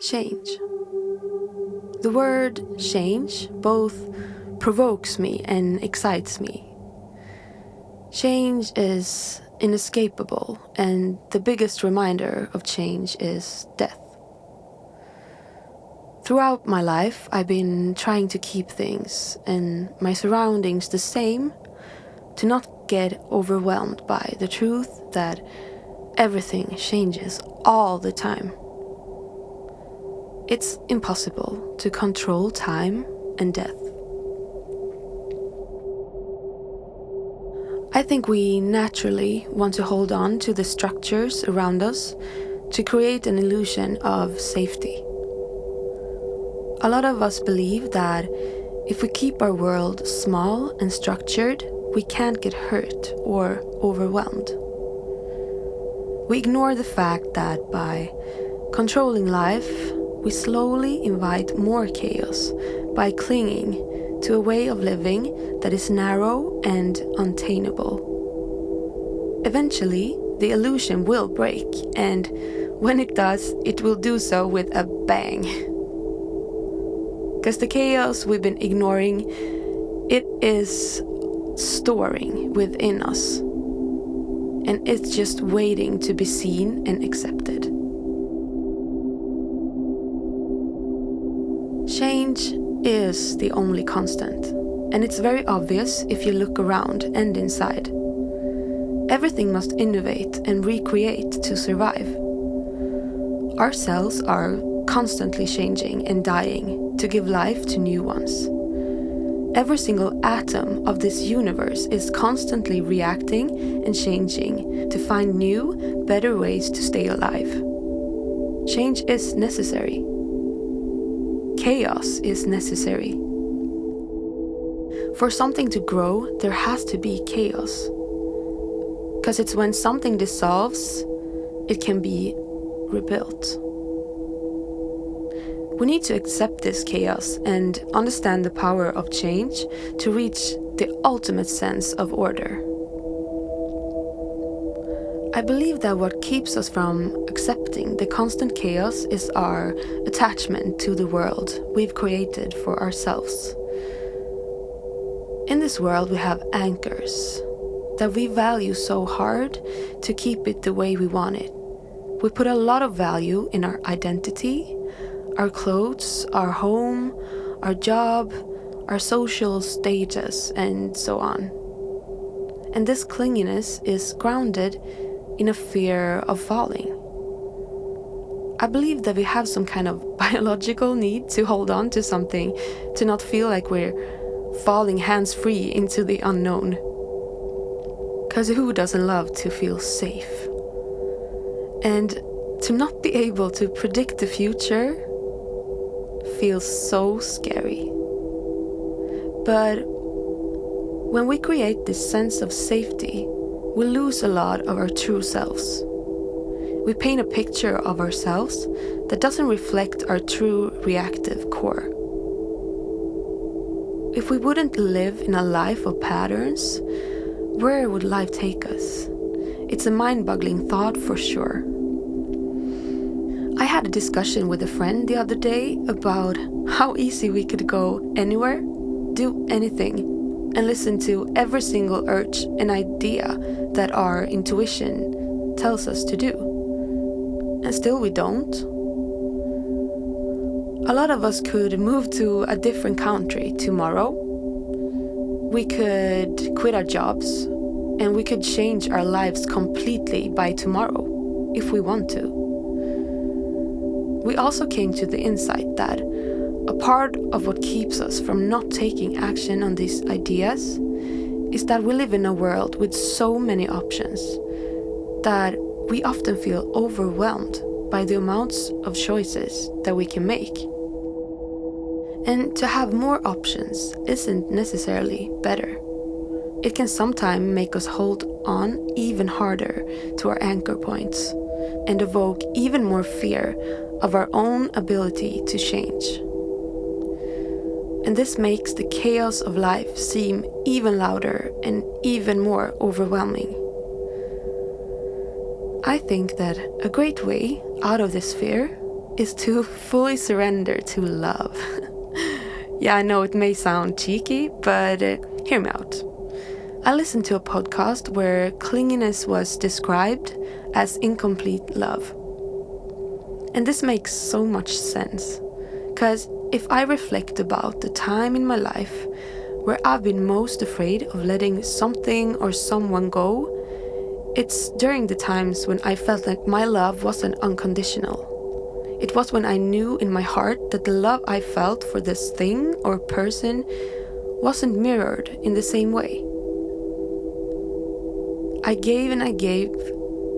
Change. The word change both provokes me and excites me. Change is inescapable, and the biggest reminder of change is death. Throughout my life, I've been trying to keep things and my surroundings the same, to not get overwhelmed by the truth that everything changes all the time. It's impossible to control time and death. I think we naturally want to hold on to the structures around us to create an illusion of safety. A lot of us believe that if we keep our world small and structured, we can't get hurt or overwhelmed. We ignore the fact that by controlling life, we slowly invite more chaos by clinging to a way of living that is narrow and untameable. Eventually, the illusion will break, and when it does, it will do so with a bang. Because the chaos we've been ignoring, it is storing within us, and it's just waiting to be seen and accepted. Change is the only constant, and it's very obvious if you look around and inside. Everything must innovate and recreate to survive. Our cells are constantly changing and dying to give life to new ones. Every single atom of this universe is constantly reacting and changing to find new, better ways to stay alive. Change is necessary. Chaos is necessary. For something to grow, there has to be chaos. Because it's when something dissolves, it can be rebuilt. We need to accept this chaos and understand the power of change to reach the ultimate sense of order. I believe that what keeps us from accepting the constant chaos is our attachment to the world we've created for ourselves. In this world, we have anchors that we value so hard to keep it the way we want it. We put a lot of value in our identity, our clothes, our home, our job, our social status, and so on. And this clinginess is grounded in a fear of falling. I believe that we have some kind of biological need to hold on to something, to not feel like we're falling hands-free into the unknown. Because who doesn't love to feel safe? And to not be able to predict the future feels so scary. But when we create this sense of safety, we lose a lot of our true selves. We paint a picture of ourselves that doesn't reflect our true reactive core. If we wouldn't live in a life of patterns, where would life take us? It's a mind-boggling thought for sure. I had a discussion with a friend the other day about how easy we could go anywhere, do anything, and listen to every single urge and idea that our intuition tells us to do. And still we don't. A lot of us could move to a different country tomorrow. We could quit our jobs, and we could change our lives completely by tomorrow, if we want to. We also came to the insight that a part of what keeps us from not taking action on these ideas is that we live in a world with so many options that we often feel overwhelmed by the amounts of choices that we can make. And to have more options isn't necessarily better. It can sometimes make us hold on even harder to our anchor points and evoke even more fear of our own ability to change. And this makes the chaos of life seem even louder and even more overwhelming. I think that a great way out of this fear is to fully surrender to love. Yeah, I know it may sound cheeky, but hear me out. I listened to a podcast where clinginess was described as incomplete love. And this makes so much sense, because if I reflect about the time in my life where I've been most afraid of letting something or someone go, it's during the times when I felt like my love wasn't unconditional. It was when I knew in my heart that the love I felt for this thing or person wasn't mirrored in the same way. I gave and I gave,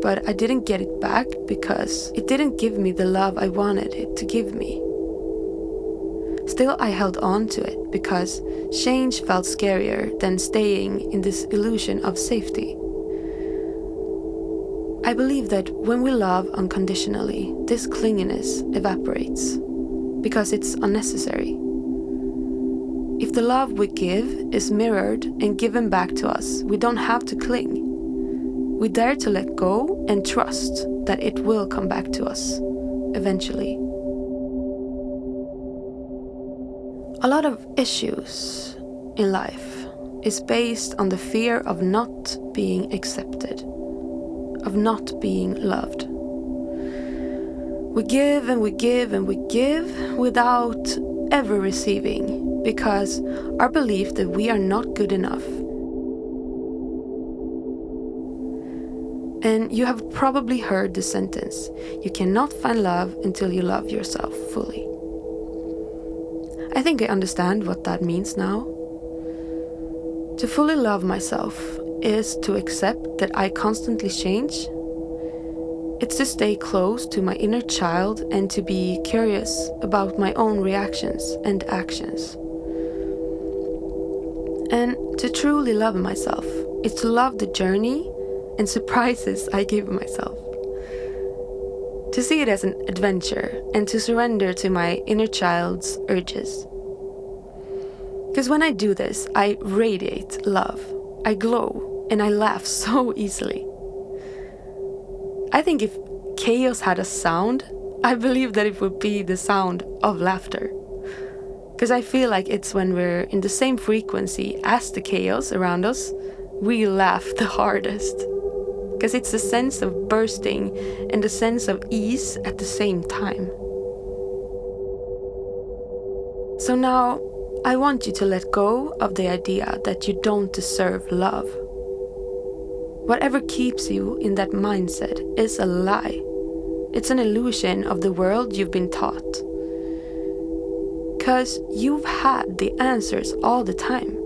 but I didn't get it back because it didn't give me the love I wanted it to give me. Still, I held on to it because change felt scarier than staying in this illusion of safety. I believe that when we love unconditionally, this clinginess evaporates because it's unnecessary. If the love we give is mirrored and given back to us, we don't have to cling. We dare to let go and trust that it will come back to us eventually. A lot of issues in life is based on the fear of not being accepted, of not being loved. We give and we give and we give without ever receiving because our belief that we are not good enough. And you have probably heard the sentence, you cannot find love until you love yourself fully. I think I understand what that means now. To fully love myself is to accept that I constantly change. It's to stay close to my inner child and to be curious about my own reactions and actions. And to truly love myself is to love the journey and surprises I give myself. To see it as an adventure and to surrender to my inner child's urges. Because when I do this, I radiate love, I glow, and I laugh so easily. I think if chaos had a sound, I believe that it would be the sound of laughter. Because I feel like it's when we're in the same frequency as the chaos around us, we laugh the hardest. Because it's a sense of bursting and a sense of ease at the same time. So now, I want you to let go of the idea that you don't deserve love. Whatever keeps you in that mindset is a lie. It's an illusion of the world you've been taught. Because you've had the answers all the time.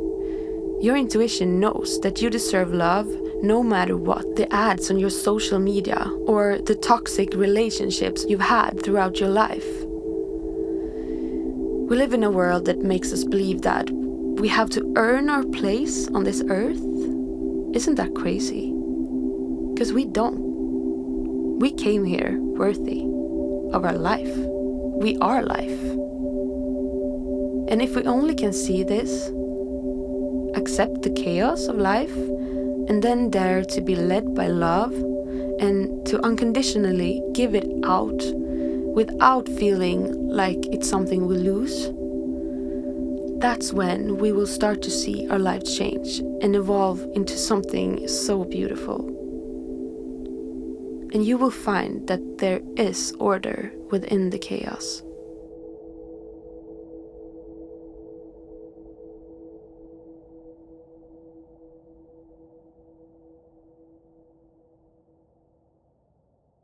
Your intuition knows that you deserve love no matter what the ads on your social media or the toxic relationships you've had throughout your life. We live in a world that makes us believe that we have to earn our place on this earth. Isn't that crazy? Because we don't. We came here worthy of our life. We are life. And if we only can see this, accept the chaos of life, and then dare to be led by love and to unconditionally give it out without feeling like it's something we lose, that's when we will start to see our lives change and evolve into something so beautiful. And you will find that there is order within the chaos.